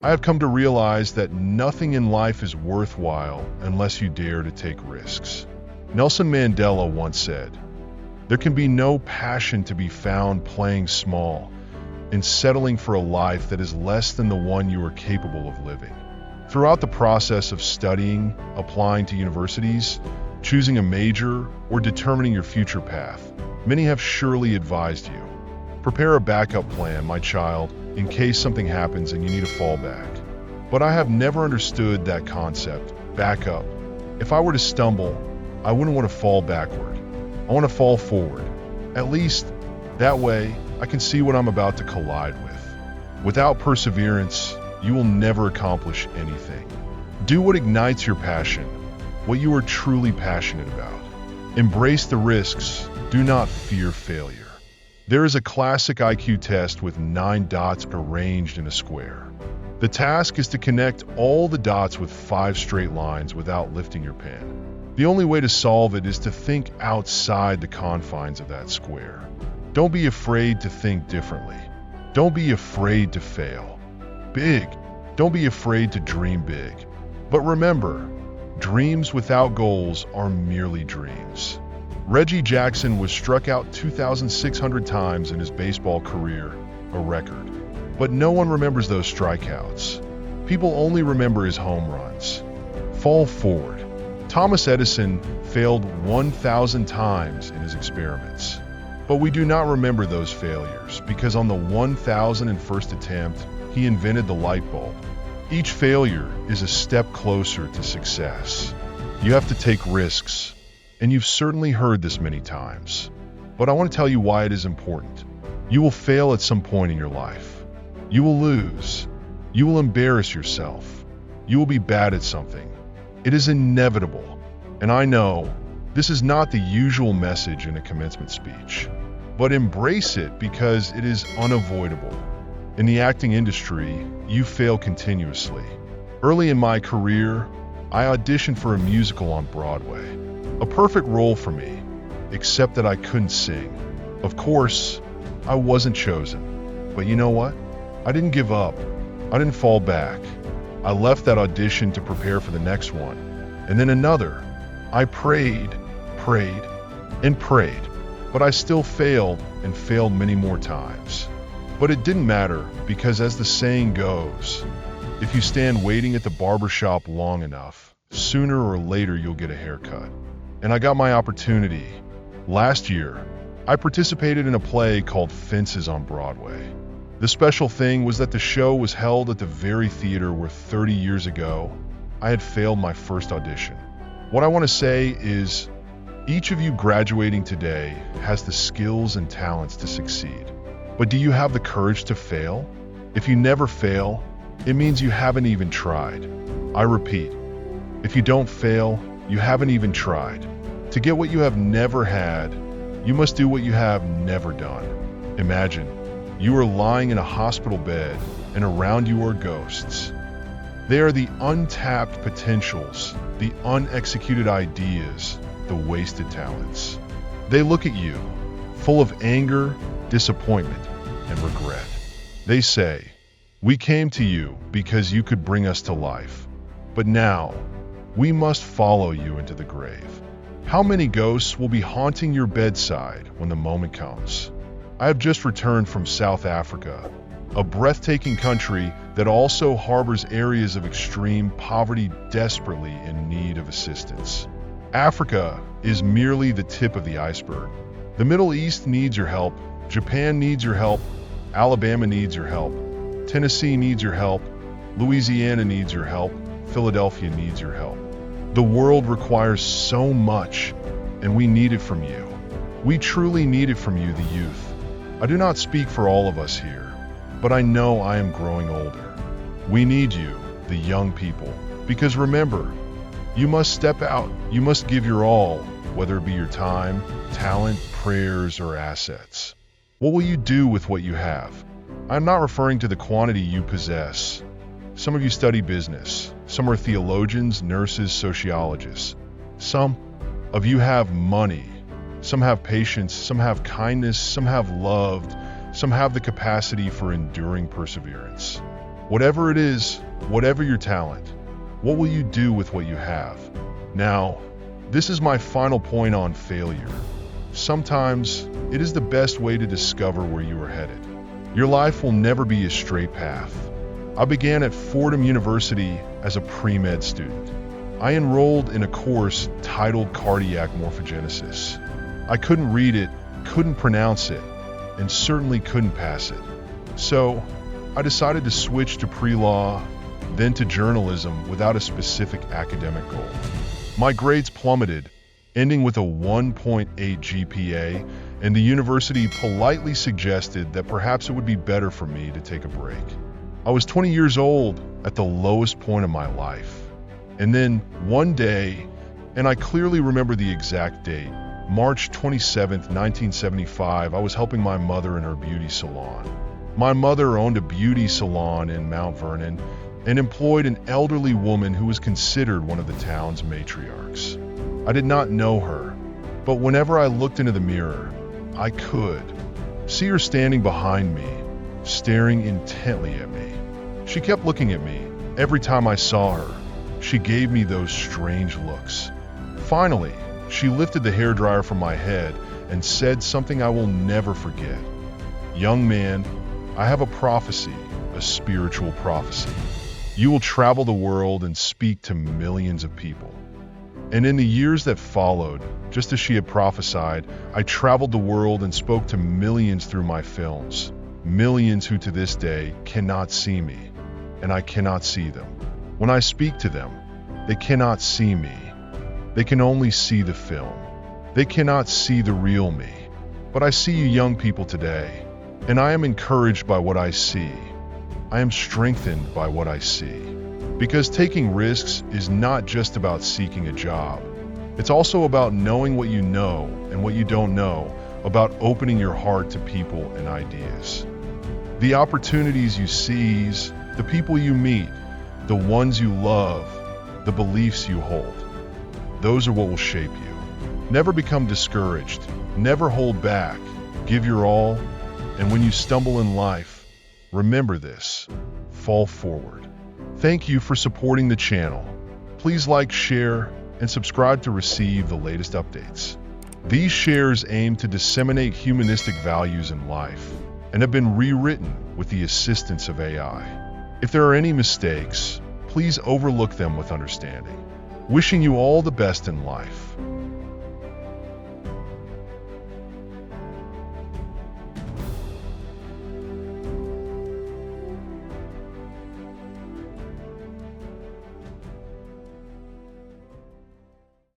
I have come to realize that nothing in life is worthwhile unless you dare to take risks. Nelson Mandela once said, "There can be no passion to be found playing small and settling for a life that is less than the one you are capable of living." Throughout the process of studying, applying to universities, choosing a major, or determining your future path, many have surely advised you. Prepare a backup plan, my child, in case something happens and you need a fallback. But I have never understood that concept, backup. If I were to stumble, I wouldn't want to fall backward. I want to fall forward. At least, that way, I can see what I'm about to collide with. Without perseverance, you will never accomplish anything. Do what ignites your passion, what you are truly passionate about. Embrace the risks. Do not fear failure. There is a classic IQ test with 9 dots arranged in a square. The task is to connect all the dots with 5 straight lines without lifting your pen. The only way to solve it is to think outside the confines of that square. Don't be afraid to think differently. Don't be afraid to fail. Big. Don't be afraid to dream big. But remember, dreams without goals are merely dreams. Reggie Jackson was struck out 2,600 times in his baseball career, a record. But no one remembers those strikeouts. People only remember his home runs. Fall forward. Thomas Edison failed 1,000 times in his experiments. But we do not remember those failures because on the 1,001st attempt, he invented the light bulb. Each failure is a step closer to success. You have to take risks. And you've certainly heard this many times. But I want to tell you why it is important. You will fail at some point in your life. You will lose. You will embarrass yourself. You will be bad at something. It is inevitable. And I know this is not the usual message in a commencement speech. But embrace it because it is unavoidable. In the acting industry, you fail continuously. Early in my career, I auditioned for a musical on Broadway. A perfect role for me, except that I couldn't sing. Of course, I wasn't chosen. But you know what? I didn't give up. I didn't fall back. I left that audition to prepare for the next one, and then another. I prayed, and prayed, but I still failed and failed many more times. But it didn't matter because as the saying goes, if you stand waiting at the barber shop long enough, sooner or later you'll get a haircut. And I got my opportunity. Last year, I participated in a play called Fences on Broadway. The special thing was that the show was held at the very theater where 30 years ago, I had failed my first audition. What I want to say is, each of you graduating today has the skills and talents to succeed. But do you have the courage to fail? If you never fail, it means you haven't even tried. I repeat, if you don't fail, you haven't even tried. To get what you have never had, you must do what you have never done. Imagine, you are lying in a hospital bed and around you are ghosts. They are the untapped potentials, the unexecuted ideas, the wasted talents. They look at you, full of anger, disappointment, and regret. They say, "We came to you because you could bring us to life. But now, we must follow you into the grave." How many ghosts will be haunting your bedside when the moment comes? I have just returned from South Africa, a breathtaking country that also harbors areas of extreme poverty desperately in need of assistance. Africa is merely the tip of the iceberg. The Middle East needs your help, Japan needs your help, Alabama needs your help, Tennessee needs your help, Louisiana needs your help, Philadelphia needs your help. The world requires so much, and we need it from you. We truly need it from you, the youth. I do not speak for all of us here, but I know I am growing older. We need you, the young people, because remember, you must step out, you must give your all, whether it be your time, talent, prayers, or assets. What will you do with what you have? I'm not referring to the quantity you possess. Some of you study business. Some are theologians, nurses, sociologists. Some of you have money. Some have patience. Some have kindness. Some have loved. Some have the capacity for enduring perseverance. Whatever it is, whatever your talent, what will you do with what you have? Now, this is my final point on failure. Sometimes it is the best way to discover where you are headed. Your life will never be a straight path. I began at Fordham University as a pre-med student. I enrolled in a course titled Cardiac Morphogenesis. I couldn't read it, couldn't pronounce it, and certainly couldn't pass it. So, I decided to switch to pre-law, then to journalism without a specific academic goal. My grades plummeted, ending with a 1.8 GPA, and the university politely suggested that perhaps it would be better for me to take a break. I was 20 years old at the lowest point of my life. And then one day, and I clearly remember the exact date, March 27th, 1975, I was helping my mother in her beauty salon. My mother owned a beauty salon in Mount Vernon and employed an elderly woman who was considered one of the town's matriarchs. I did not know her, but whenever I looked into the mirror, I could see her standing behind me, staring intently at me. She kept looking at me. Every time I saw her, she gave me those strange looks. Finally, she lifted the hairdryer from my head and said something I will never forget. "Young man, I have a prophecy, a spiritual prophecy. You will travel the world and speak to millions of people." And in the years that followed, just as she had prophesied, I traveled the world and spoke to millions through my films. Millions who to this day cannot see me, and I cannot see them. When I speak to them, they cannot see me. They can only see the film. They cannot see the real me. But I see you young people today, and I am encouraged by what I see. I am strengthened by what I see. Because taking risks is not just about seeking a job. It's also about knowing what you know and what you don't know, about opening your heart to people and ideas. The opportunities you seize, the people you meet, the ones you love, the beliefs you hold. Those are what will shape you. Never become discouraged. Never hold back. Give your all. And when you stumble in life, remember this: fall forward. Thank you for supporting the channel. Please like, share, and subscribe to receive the latest updates. These shares aim to disseminate humanistic values in life and have been rewritten with the assistance of AI. If there are any mistakes, please overlook them with understanding. Wishing you all the best in life.